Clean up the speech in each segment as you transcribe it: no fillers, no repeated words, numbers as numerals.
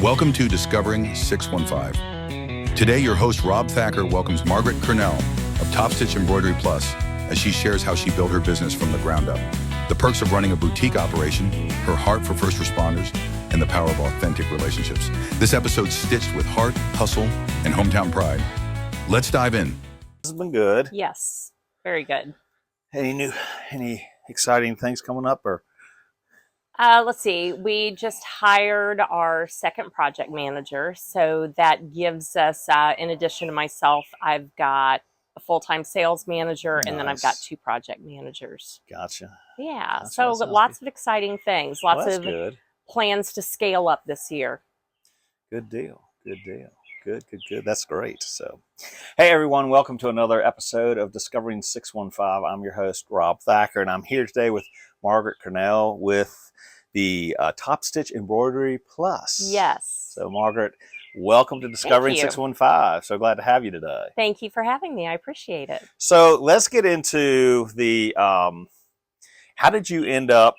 Welcome to Discovering 615. Today, your host, Rob Thacker, welcomes Margarett Kernell of Topstitch Embroidery Plus as she shares how she built her business from the ground up, the perks of running a boutique operation, her heart for first responders, and the power of authentic relationships. This episode's stitched with heart, hustle, and hometown pride. Let's dive in. This has been good. Yes, very good. Any exciting things coming up, or? Let's see. We just hired our second project manager, so that gives us, in addition to myself, I've got a full-time sales manager, and then I've got 2 project managers. Gotcha. Yeah, Gotcha. so lots of exciting things, lots of good. plans to scale up this year. Good deal. Good deal. Good. That's great. So, hey everyone, welcome to another episode of Discovering 615. I'm your host, Rob Thacker, and I'm here today with Margarett Kernell with the Topstitch Embroidery Plus. Yes. So, Margarett, welcome to Discovering 615. So glad to have you today. Thank you for having me. I appreciate it. So let's get into the, how did you end up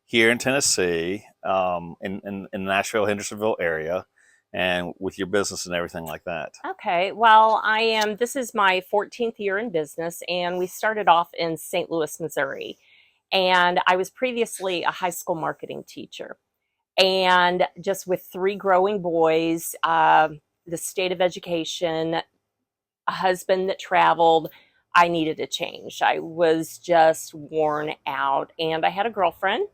here in Tennessee, in the Nashville, Hendersonville area, and with your business and everything like that? Okay, well, this is my 14th year in business, and we started off in St. Louis, Missouri. And I was previously a high school marketing teacher. And just with 3 growing boys, the state of education, a husband that traveled, I needed a change. I was just worn out. And I had a girlfriend.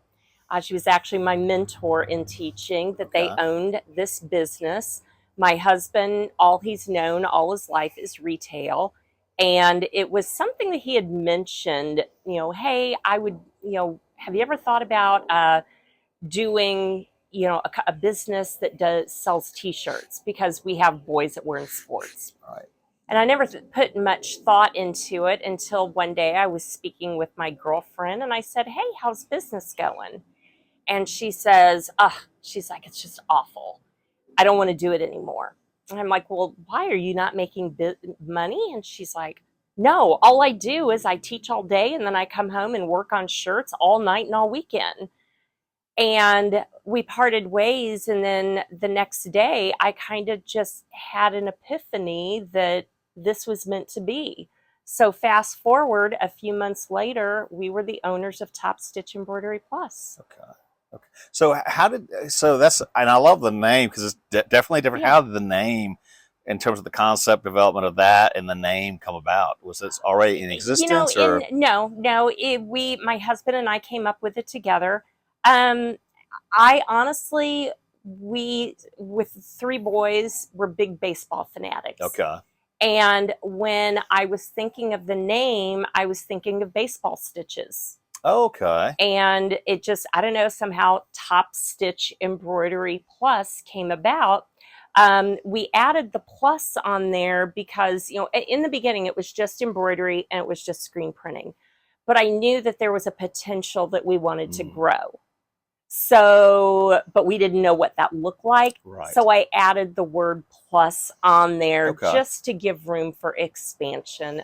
She was actually my mentor in teaching, that they owned this business. My husband, all he's known all his life is retail. And it was something that he had mentioned, hey, I would, have you ever thought about doing, a business that sells t-shirts, because we have boys that were in sports. Right. And I never put much thought into it until one day I was speaking with my girlfriend and I said, hey, how's business going? And she says, she's like, it's just awful. I don't want to do it anymore. And I'm like, well, why are you not making money? And she's like, no, all I do is I teach all day and then I come home and work on shirts all night and all weekend. And we parted ways. And then the next day, I kind of just had an epiphany that this was meant to be. So fast forward a few months later, we were the owners of Topstitch Embroidery Plus. Okay. So that's, and I love the name because it's definitely different. Yeah. How did the name, in terms of the concept development of that and the name, come about? Was this already in existence? No. My husband and I came up with it together. I honestly, with 3 boys, we're big baseball fanatics. Okay. And when I was thinking of the name, I was thinking of baseball stitches. Okay. And it just, I don't know, somehow Topstitch Embroidery Plus came about. We added the plus on there because, in the beginning it was just embroidery and it was just screen printing. But I knew that there was a potential that we wanted to grow. So, but we didn't know what that looked like. Right. So I added the word plus on there just to give room for expansion.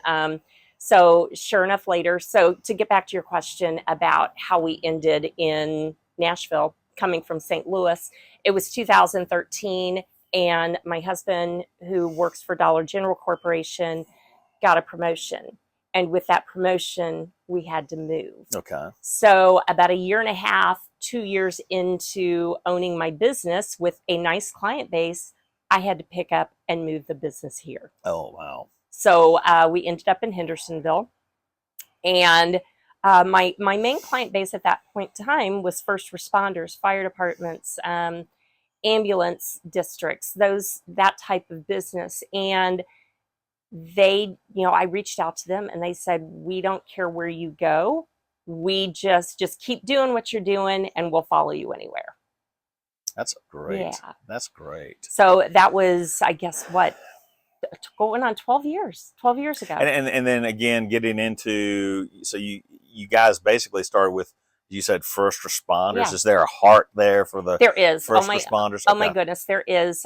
So sure enough later, so to get back to your question about how we ended in Nashville, coming from St. Louis, it was 2013, and my husband, who works for Dollar General Corporation, got a promotion. And with that promotion, we had to move. Okay. So about 1.5 years, 2 years into owning my business with a nice client base, I had to pick up and move the business here. Oh, wow. So we ended up in Hendersonville, and my main client base at that point in time was first responders, fire departments, ambulance districts, that type of business. And they, I reached out to them and they said, we don't care where you go. We just keep doing what you're doing and we'll follow you anywhere. That's great. Yeah. That's great. So that was, I guess, going on 12 years ago. And then again, getting into, so you guys basically started with, you said first responders. Yeah. Is there a heart there for the first responders? Oh my goodness, there is.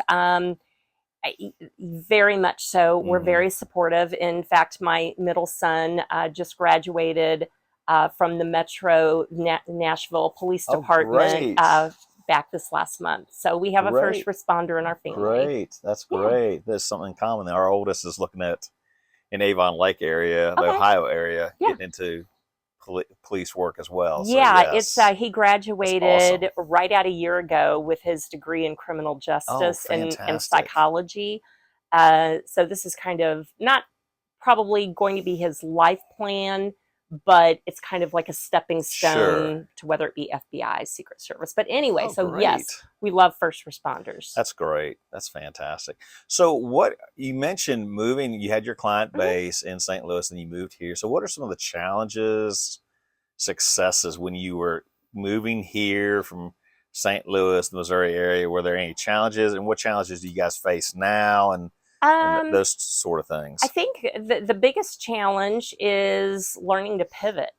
Very much so. We're very supportive. In fact, my middle son just graduated from the Metro Nashville Police Department back this last month. So we have a first Great. responder in our family. Great. That's Yeah. great. There's something in common. Our oldest is looking at in Avon Lake area, the Okay. Ohio area, Yeah. getting into police work as well. Yeah, So yes. he graduated right out a year ago with his degree in criminal justice and fantastic. psychology. So this is kind of not probably going to be his life plan, but it's kind of like a stepping stone to whether it be FBI, Secret Service. But anyway, so great. yes, we love first responders. That's great. That's fantastic. So what you mentioned moving, you had your client base in St. Louis and you moved here. So what are some of the challenges, successes when you were moving here from St. Louis, the Missouri area? Were there any challenges, and what challenges do you guys face now, and those sort of things? I think the biggest challenge is learning to pivot.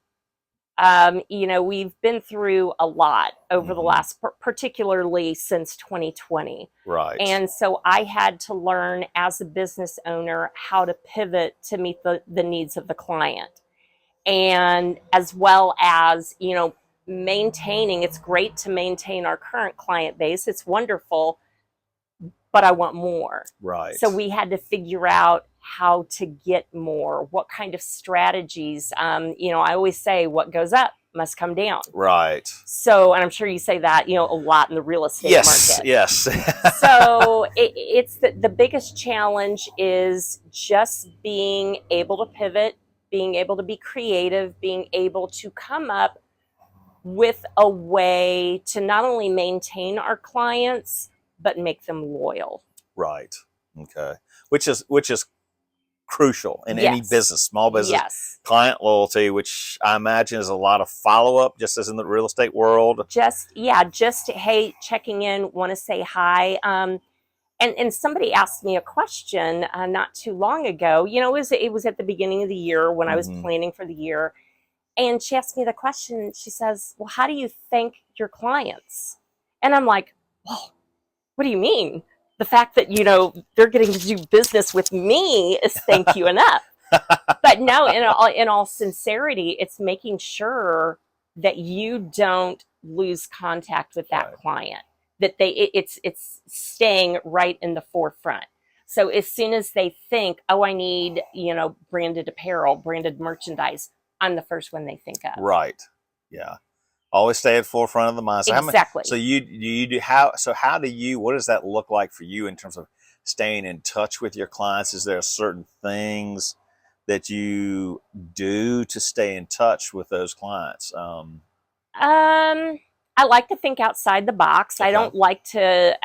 We've been through a lot over the last, particularly since 2020. Right. And so I had to learn as a business owner how to pivot to meet the needs of the client. And as well as, maintaining, it's great to maintain our current client base. It's wonderful, but I want more. Right. So we had to figure out how to get more, what kind of strategies. I always say what goes up must come down. Right. So, and I'm sure you say that, a lot in the real estate market. Yes. So it's the biggest challenge is just being able to pivot, being able to be creative, being able to come up with a way to not only maintain our clients, but make them loyal. Right. Okay. Which is crucial in any business, small business. Yes. Client loyalty, which I imagine is a lot of follow-up, just as in the real estate world. Just hey, checking in, want to say hi. And somebody asked me a question not too long ago. It was at the beginning of the year when I was planning for the year. And she asked me the question. She says, well, how do you thank your clients? And I'm like, well, what do you mean? The fact that, they're getting to do business with me is thank you enough. But no, in all sincerity, it's making sure that you don't lose contact with that client, that it's staying right in the forefront. So as soon as they think, oh, I need, branded apparel, branded merchandise, I'm the first one they think of. Right. Yeah. Always stay at the forefront of the mind. So exactly. How do you, what does that look like for you in terms of staying in touch with your clients? Is there certain things that you do to stay in touch with those clients? I like to think outside the box. Okay. I don't like to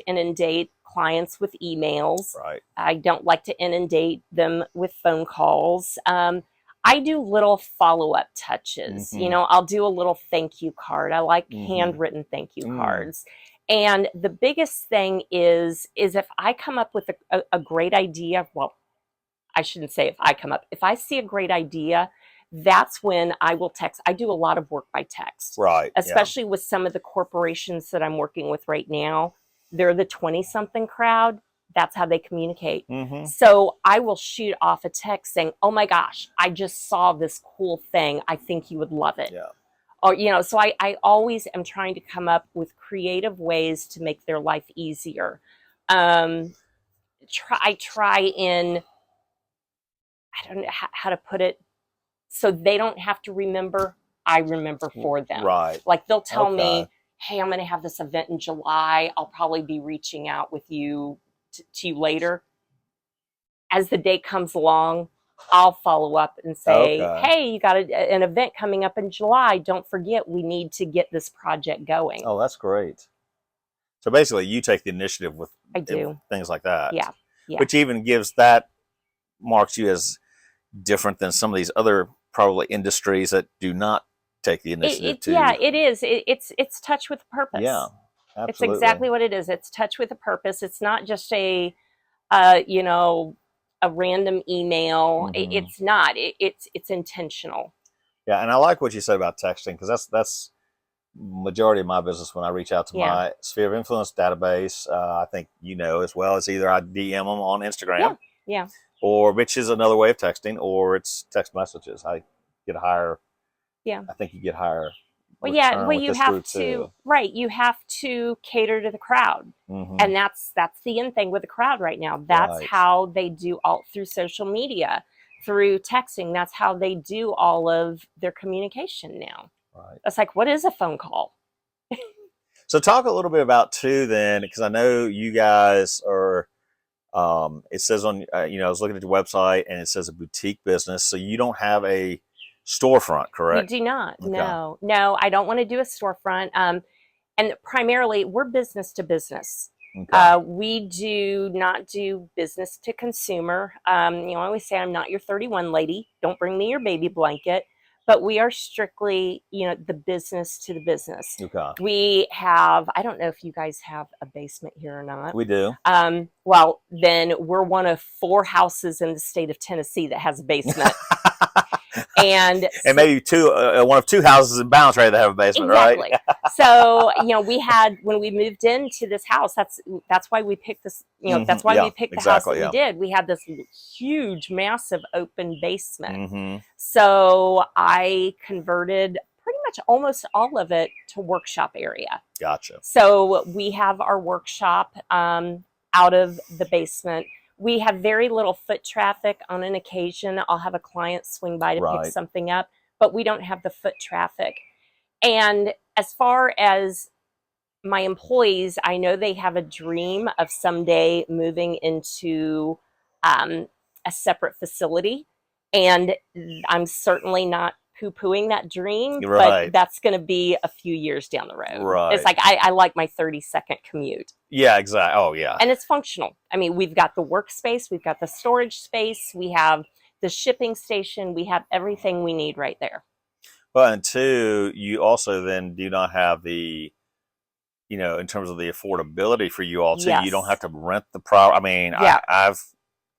inundate clients with emails. Right. I don't like to inundate them with phone calls. I do little follow-up touches. I'll do a little thank you card. I like handwritten thank you cards. And the biggest thing is if I come up with a great idea, well, I shouldn't say if I come up, if I see a great idea, that's when I will text. I do a lot of work by text. Right. Especially with some of the corporations that I'm working with right now. They're the 20-something crowd. That's how they communicate. So I will shoot off a text saying, oh my gosh, I just saw this cool thing. I think you would love it. Yeah. Or, so I always am trying to come up with creative ways to make their life easier. I don't know how to put it, so they don't have to remember, I remember for them. Right. Like they'll tell me, hey, I'm going to have this event in July. I'll probably be reaching out with you to you later. As the day comes along, I'll follow up and say, hey, you got an event coming up in July. Don't forget, we need to get this project going. Oh, that's great. So basically you take the initiative with things like that. Yeah. Which even marks you as different than some of these other probably industries that do not take the initiative it is. It's touch with a purpose. Yeah. Absolutely. It's exactly what it is. It's touch with a purpose. It's not just a random email. It's not. It's intentional. Yeah, and I like what you said about texting, because that's majority of my business when I reach out to my sphere of influence database. I think as well as either I DM them on Instagram, which is another way of texting, or it's text messages. I get higher. Yeah, I think you get higher Well, yeah, return well, with you this have group to, too. right, you have to cater to the crowd. And that's the end thing with the crowd right now. That's Right. how they do all through social media, through texting. That's how they do all of their communication now. Right. It's like, what is a phone call? So talk a little bit about too then, because I know you guys are, it says on, you know, I was looking at your website and it says a boutique business. So you don't have a storefront, We correct? do not. Okay. No, I don't want to do a storefront. And primarily, we're business to business. Okay. We do not do business to consumer. You know, I always say I'm not your 31 lady. Don't bring me your baby blanket. But we are strictly, you know, the business to the business. Okay. We have, I don't know if you guys have a basement here or not. We do. Well, then we're one of 4 houses in the state of Tennessee that has a basement. And maybe one of 2 houses in Balance that have a basement, exactly. right? So, you know, we had, when we moved into this house, that's why we picked this, you know, that's why we picked the house that we did. We had this huge, massive open basement. So I converted pretty much almost all of it to workshop area. Gotcha. So we have our workshop out of the basement. We have very little foot traffic. On an occasion, I'll have a client swing by to pick something up, but we don't have the foot traffic. And as far as my employees, I know they have a dream of someday moving into a separate facility. And I'm certainly not poo-pooing that dream, but that's going to be a few years down the road. Right. It's like, I like my 30-second commute. Yeah, exactly. Oh, yeah. And it's functional. I mean, we've got the workspace, we've got the storage space, we have the shipping station, we have everything we need right there. Well, and 2, you also then do not have the, you know, in terms of the affordability for you all too. Yes. You don't have to rent the property. I mean, yeah. I've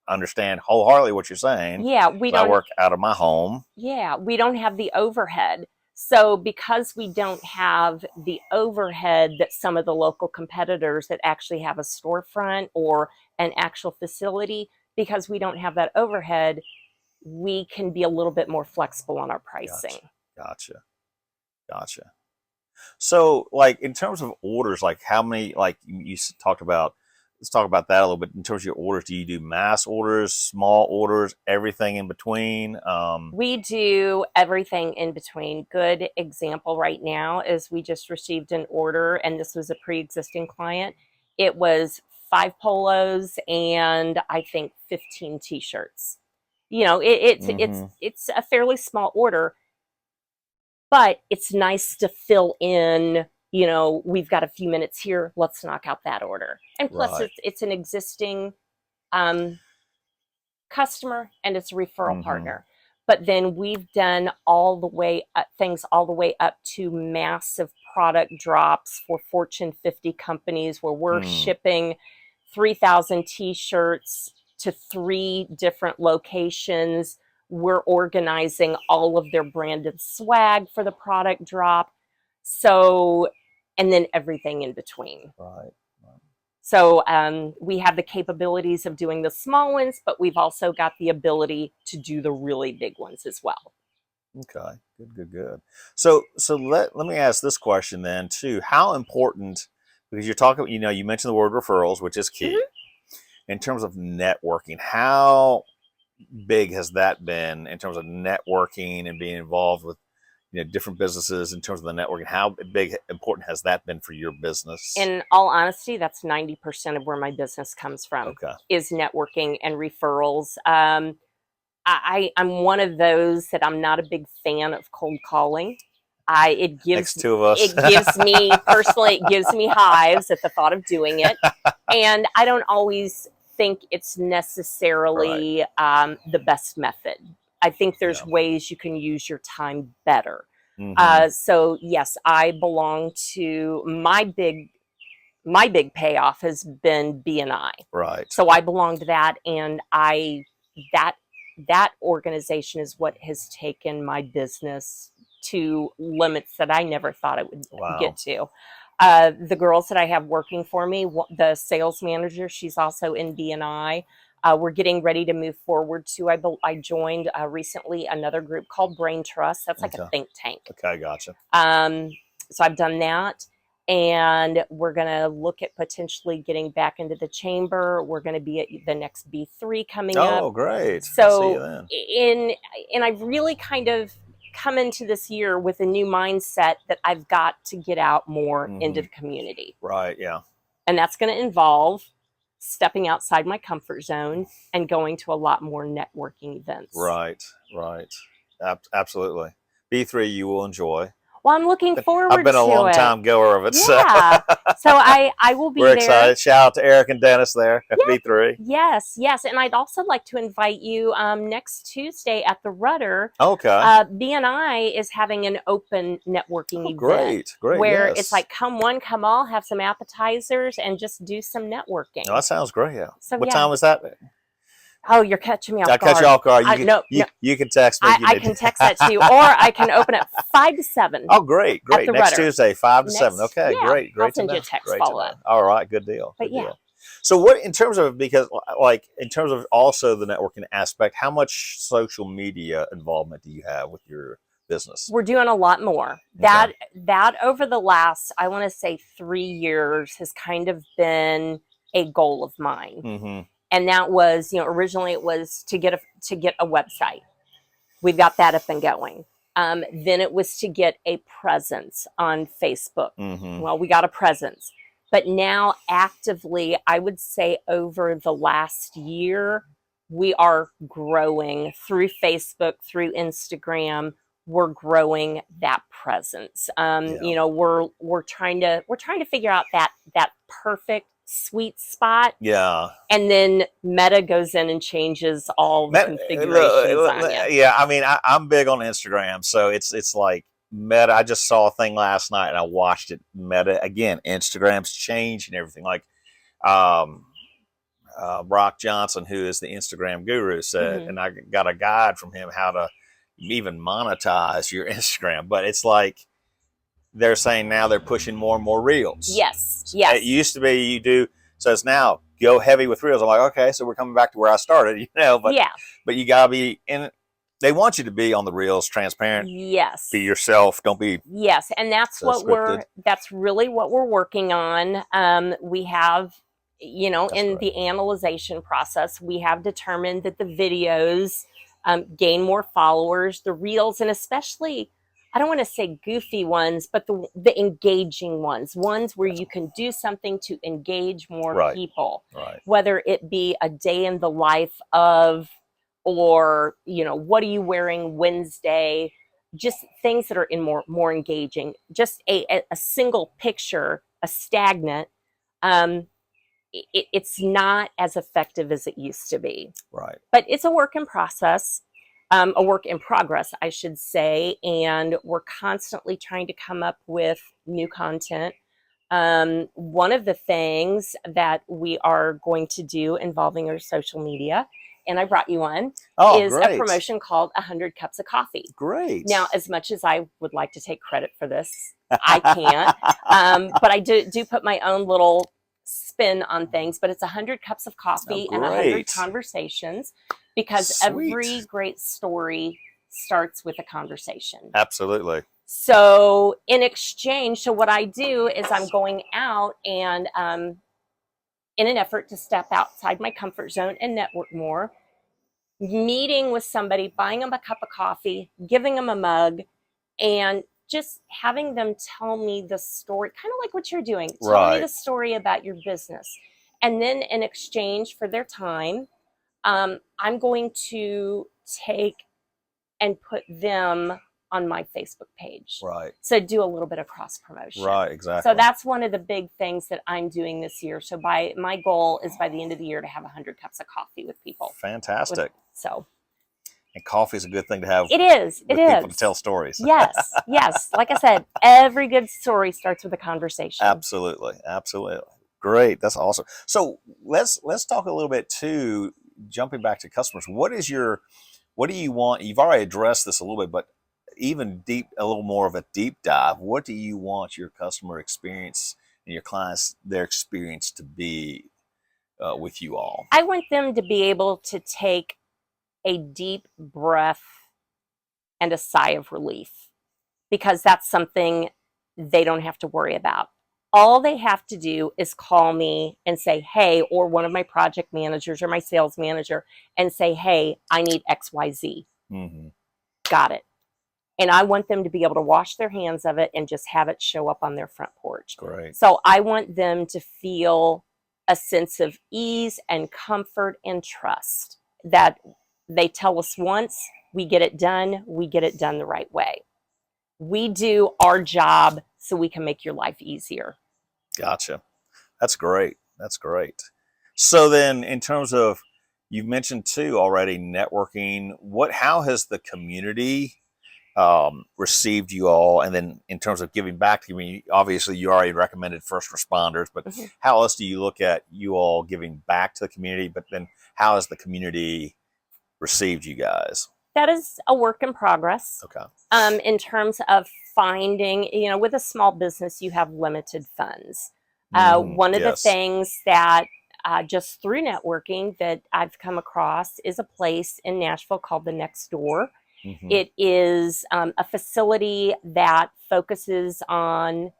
understand wholeheartedly what you're saying. Yeah, we don't. I work out of my home. Yeah, we don't have the overhead. So because we don't have the overhead that some of the local competitors that actually have a storefront or an actual facility, because we don't have that overhead, we can be a little bit more flexible on our pricing. Gotcha. So, like, in terms of orders, like how many, like you talked about, let's talk about that a little bit. In terms of your orders, do you do mass orders, small orders, everything in between? We do everything in between. Good example right now is we just received an order, and this was a pre-existing client. It was 5 polos and I think 15 t-shirts. You know, it's a fairly small order, but it's nice to fill in. You know, we've got a few minutes here. Let's knock out that order. And plus, it's an existing customer, and it's a referral partner. But then we've done all the way up, things all the way up to massive product drops for Fortune 50 companies, where we're shipping 3,000 t-shirts to 3 different locations. We're organizing all of their branded swag for the product drop. So, and then everything in between. Right. So we have the capabilities of doing the small ones, but we've also got the ability to do the really big ones as well. Okay, good. So let me ask this question then too. How important, because you're talking, you know, you mentioned the word referrals, which is key. In terms of networking, how big has that been in terms of networking and being involved with, you know, different businesses in terms of the networking? How important has that been for your business? In all honesty, that's 90% of where my business comes from. Okay. Is networking and referrals. I'm one of those that I'm not a big fan of cold calling. It gives Next 2 of us. It gives me personally, it gives me hives at the thought of doing it, and I don't always think it's necessarily the best method. I think there's ways you can use your time better. So yes, I belong to my big payoff has been BNI. Right. So I belong to that, and that organization is what has taken my business to limits that I never thought it would get to. The girls that I have working for me, the sales manager, she's also in BNI. We're getting ready to move forward to, I joined recently another group called Brain Trust. That's like a think tank. Okay, gotcha. So I've done that. And we're going to look at potentially getting back into the chamber. We're going to be at the next B3 coming up. Oh, great. So I'll see you then. and I've really kind of come into this year with a new mindset that I've got to get out more into the community. Right, yeah. And that's going to involve stepping outside my comfort zone and going to a lot more networking events. Right. Absolutely. B3 you will enjoy. Well, I'm looking forward to it. I've been a long time goer of it. Yeah. So I will be there. We're excited. Shout out to Eric and Dennis there at B3. Yes. And I'd also like to invite you next Tuesday at the Rudder. Okay. BNI is having an open networking event. Great. Where it's like, come one, come all, have some appetizers, and just do some networking. Oh, that sounds great, yeah. So, what time is that? Oh, you're catching me off guard. I catch you off guard. You can text me. I can text that to you, or I can open at 5 to 7. Oh, great. Next Tuesday, 5 to 7. Okay, great. I'll send you a text follow-up. All right, good deal. But deal. So what, in terms of, because like, in terms of also the networking aspect, how much social media involvement do you have with your business? We're doing a lot more. That over the last, I want to say 3 years has kind of been a goal of mine. Mm-hmm. And that was, originally it was to get a website. We've got that up and going. Then it was to get a presence on Facebook. Mm-hmm. Well, we got a presence. But now actively, I would say over the last year, we are growing through Facebook, through Instagram. We're growing that presence. We're trying to figure out that perfect sweet spot. Yeah. And then Meta goes in and changes all the configurations on you. Yeah, I mean, I'm big on Instagram, so it's like Meta. I just saw a thing last night and I watched it. Meta again. Instagram's changing everything. Like, Brock Johnson, who is the Instagram guru, said, and I got a guide from him how to even monetize your Instagram. But it's like, they're saying now they're pushing more and more reels. Yes. It used to be you do, so it's now go heavy with reels. I'm like, okay, so we're coming back to where I started, but you gotta be in. They want you to be on the reels, transparent. Yes. Be yourself. Don't be. Yes, and that's that's really what we're working on. We have, in the analyzation process, we have determined that the videos gain more followers, the reels, and especially, I don't want to say goofy ones, but the engaging ones where you can do something to engage more people, whether it be a day in the life of, or, what are you wearing Wednesday, just things that are more engaging, just a single picture, a stagnant, it's not as effective as it used to be. Right. But it's a work in progress, I should say. And we're constantly trying to come up with new content. One of the things that we are going to do involving our social media, and I brought you one, is a promotion called 100 Cups of Coffee. Great. Now, as much as I would like to take credit for this, I can't. But I do put my own little spin on things. But it's 100 cups of coffee and 100 conversations, because every great story starts with a conversation. Absolutely. So in exchange, so what I do is I'm going out and in an effort to step outside my comfort zone and network more, meeting with somebody, buying them a cup of coffee, giving them a mug, and just having them tell me the story, kind of like what you're doing. Tell me the story about your business. And then in exchange for their time, I'm going to take and put them on my Facebook page. Right. So do a little bit of cross promotion. Right, exactly. So that's one of the big things that I'm doing this year. So my goal is by the end of the year to have 100 cups of coffee with people. Fantastic. And coffee is a good thing to have. It is. People to tell stories. Yes. Like I said, every good story starts with a conversation. Absolutely. Great. That's awesome. So let's talk a little bit too, jumping back to customers. What do you want? You've already addressed this a little bit, but even a little more of a deep dive. What do you want your customer experience and your clients, their experience to be with you all? I want them to be able to take a deep breath and a sigh of relief, because that's something they don't have to worry about. All they have to do is call me and say, hey, or one of my project managers or my sales manager, and say, hey, I need XYZ. Mm-hmm. Got it. And I want them to be able to wash their hands of it and just have it show up on their front porch. Great. So I want them to feel a sense of ease and comfort and trust that they tell us once, we get it done the right way. We do our job so we can make your life easier. Gotcha. That's great. That's great. So then, in terms of, you've mentioned too already networking. How has the community received you all? And then, in terms of giving back to the community, obviously you already recommended first responders, but how else do you look at you all giving back to the community? But then, how has the community received you guys? That is a work in progress. Okay. In terms of finding, with a small business, you have limited funds. One of the things that just through networking that I've come across is a place in Nashville called the Next Door. Mm-hmm. It is a facility that focuses on,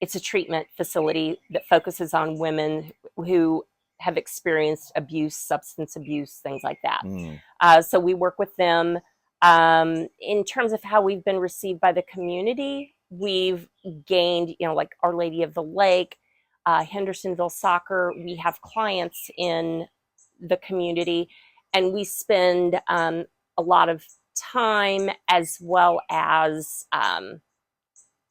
it's a treatment facility that focuses on women who have experienced abuse, substance abuse, things like that. So we work with them. In terms of how we've been received by the community, we've gained, like Our Lady of the Lake, Hendersonville Soccer. We have clients in the community, and we spend a lot of time as well as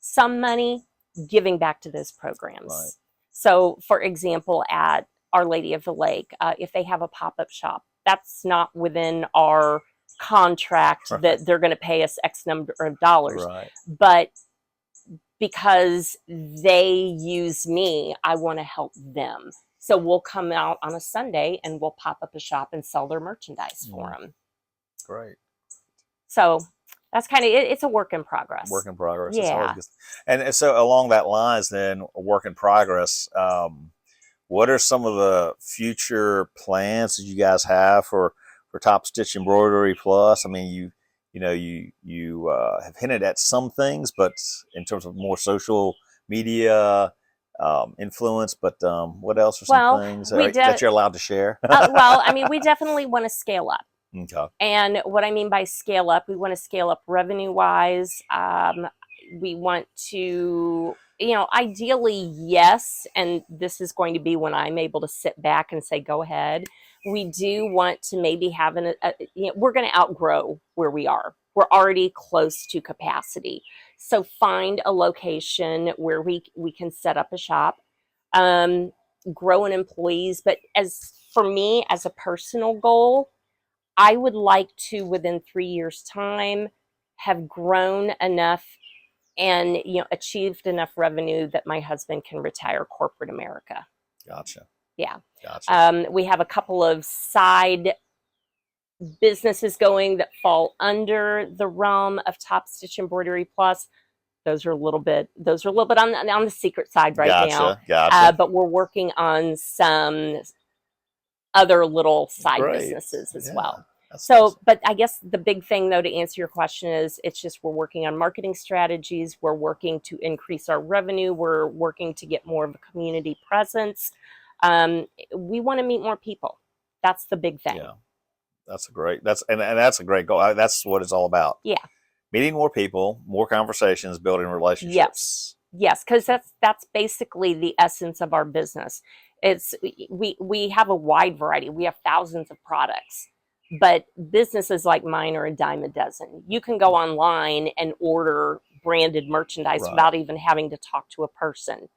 some money giving back to those programs. Right. So, for example, at Our Lady of the Lake, if they have a pop-up shop, that's not within our contract that they're going to pay us X number of dollars. Right. But because they use me, I want to help them. So we'll come out on a Sunday and we'll pop up a shop and sell their merchandise for them. Great. So that's kind of it. It's a work in progress. Work in progress. Yeah. And so along that lines, then, a work in progress. What are some of the future plans that you guys have for Topstitch Embroidery Plus? I mean, you have hinted at some things, but in terms of more social media influence, but what else are some things that you're allowed to share? Well, I mean, we definitely want to scale up. Okay. And what I mean by scale up, we want to scale up revenue-wise. We want to, ideally, yes, and this is going to be when I'm able to sit back and say, go ahead. We do want to maybe have we're going to outgrow where we are. We're already close to capacity. So find a location where we can set up a shop, grow in employees. But as for me, as a personal goal, I would like to, within 3 years' time, have grown enough and achieved enough revenue that my husband can retire corporate America. Gotcha. Yeah. Gotcha. We have a couple of side businesses going that fall under the realm of Topstitch Embroidery Plus. Those are a little bit on the secret side right now. Gotcha. But we're working on some other little side businesses as well. So, awesome. But I guess the big thing, though, to answer your question is, it's just we're working on marketing strategies. We're working to increase our revenue. We're working to get more of a community presence. We want to meet more people. That's the big thing. Yeah, that's a great goal. That's what it's all about. Yeah, meeting more people, more conversations, building relationships. Yes, because that's basically the essence of our business. It's we have a wide variety. We have thousands of products. But businesses like mine are a dime a dozen. You can go online and order branded merchandise without even having to talk to a person.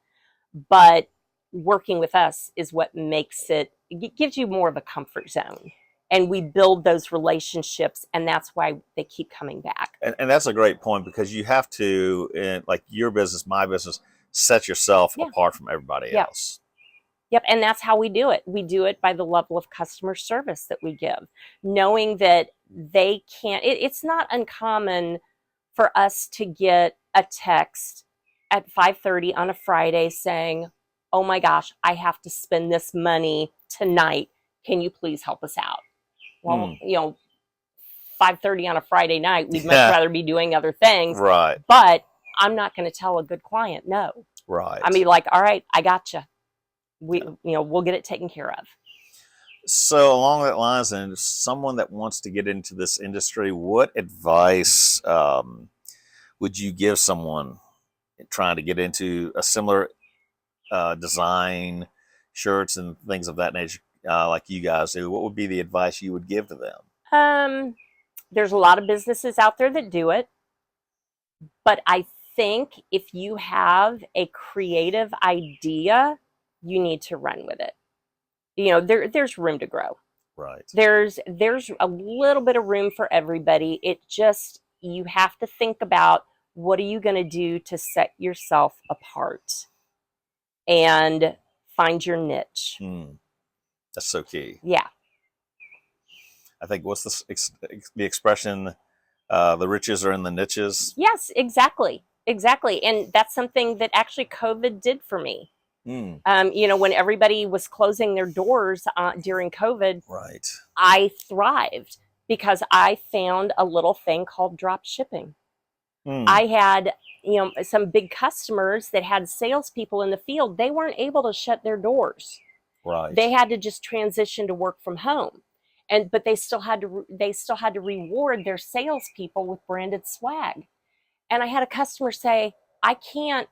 But working with us is what makes it gives you more of a comfort zone. And we build those relationships, and that's why they keep coming back. And that's a great point, because you have to, like your business, my business, set yourself apart from everybody else. Yep, and that's how we do it. We do it by the level of customer service that we give, knowing that they can't. It's not uncommon for us to get a text at 5:30 on a Friday saying, "Oh my gosh, I have to spend this money tonight. Can you please help us out? Well, 5:30 on a Friday night, we'd much rather be doing other things. Right. But I'm not going to tell a good client no. Right. I mean, like, all right, I gotcha. We'll get it taken care of. So along that lines, and someone that wants to get into this industry, what advice would you give someone trying to get into a similar design, shirts and things of that nature, like you guys do? What would be the advice you would give to them? There's a lot of businesses out there that do it, but I think if you have a creative idea, you need to run with it. There's room to grow. Right. There's a little bit of room for everybody. You have to think about, what are you going to do to set yourself apart and find your niche. That's so key. Yeah. I think, what's the expression? The riches are in the niches. Yes, exactly. And that's something that actually COVID did for me. When everybody was closing their doors during COVID, right, I thrived because I found a little thing called drop shipping. I had, some big customers that had salespeople in the field. They weren't able to shut their doors. Right. They had to just transition to work from home, but they still had to reward their salespeople with branded swag. And I had a customer say, I can't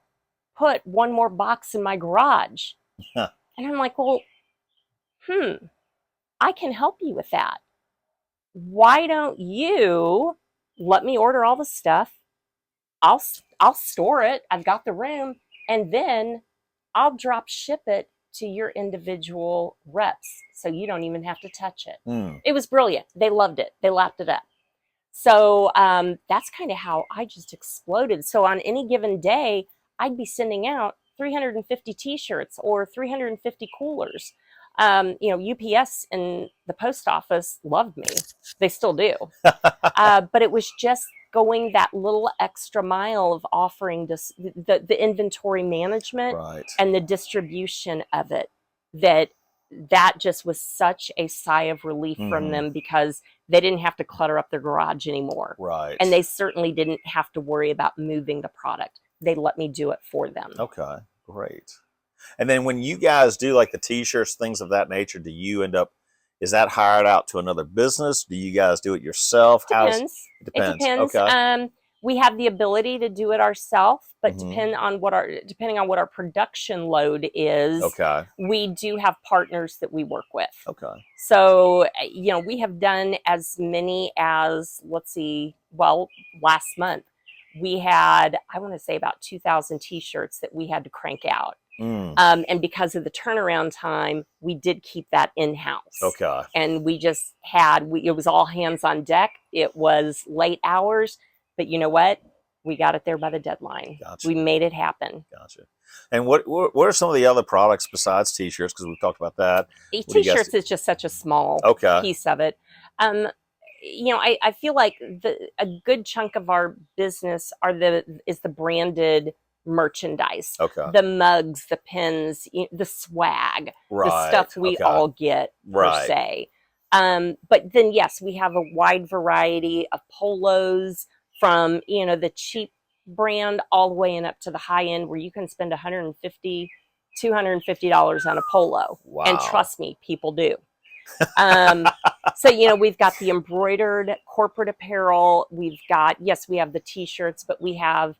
put one more box in my garage. And I'm like, well, I can help you with that. Why don't you let me order all the stuff? I'll store it. I've got the room, and then I'll drop ship it to your individual reps, so you don't even have to touch it. It was brilliant. They loved it. They lapped it up. So that's kind of how I just exploded. So on any given day, I'd be sending out 350 t-shirts or 350 coolers. UPS and the post office loved me. They still do. But it was just going that little extra mile of offering the inventory management, right, and the distribution of it. That just was such a sigh of relief from them, because they didn't have to clutter up their garage anymore. Right. And they certainly didn't have to worry about moving the product. They let me do it for them. Okay, great. And then when you guys do like the t-shirts, things of that nature, do you end up, is that hired out to another business? Do you guys do it yourself? Depends. It depends. It depends. Okay. We have the ability to do it ourselves, but depending on what our production load is, okay, we do have partners that we work with. Okay. So, we have done as many as, last month we had, I want to say, about 2,000 t-shirts that we had to crank out. And because of the turnaround time, we did keep that in-house. Okay. And we just it was all hands on deck. It was late hours, but you know what? We got it there by the deadline. Gotcha. We made it happen. Gotcha. And what are some of the other products besides t-shirts? Because we've talked about that. T-shirts is just such a small piece of it. I feel like a good chunk of our business is the branded merchandise. Okay. The mugs, the pins, the swag, the stuff we all get, per se. But then, yes, we have a wide variety of polos, from the cheap brand all the way and up to the high end, where you can spend $150, $250 on a polo. Wow. And trust me, people do. So we've got the embroidered corporate apparel. We have the t-shirts, but we have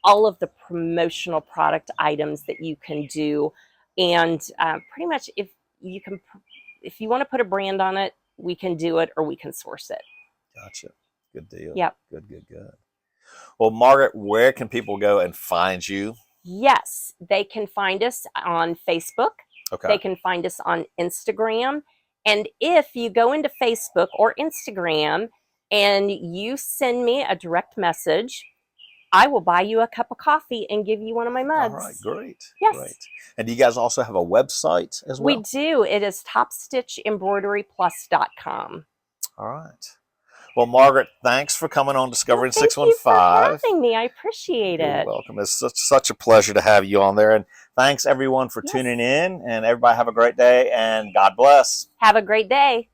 all of the promotional product items that you can do. And pretty much, if you want to put a brand on it, we can do it, or we can source it. Gotcha. Good deal. Yep. Good. Well, Margaret, where can people go and find you? Yes, they can find us on Facebook. Okay. They can find us on Instagram. And if you go into Facebook or Instagram and you send me a direct message, I will buy you a cup of coffee and give you one of my mugs. All right, great. Yes. Great. And do you guys also have a website as well? We do. It is topstitchembroideryplus.com. All right. Well, Margaret, thanks for coming on Discovering Thank you 615. for having me. I appreciate You're it. welcome. It's such a pleasure to have you on there. And thanks everyone for Yes. tuning in. And everybody have a great day and God bless. Have a great day.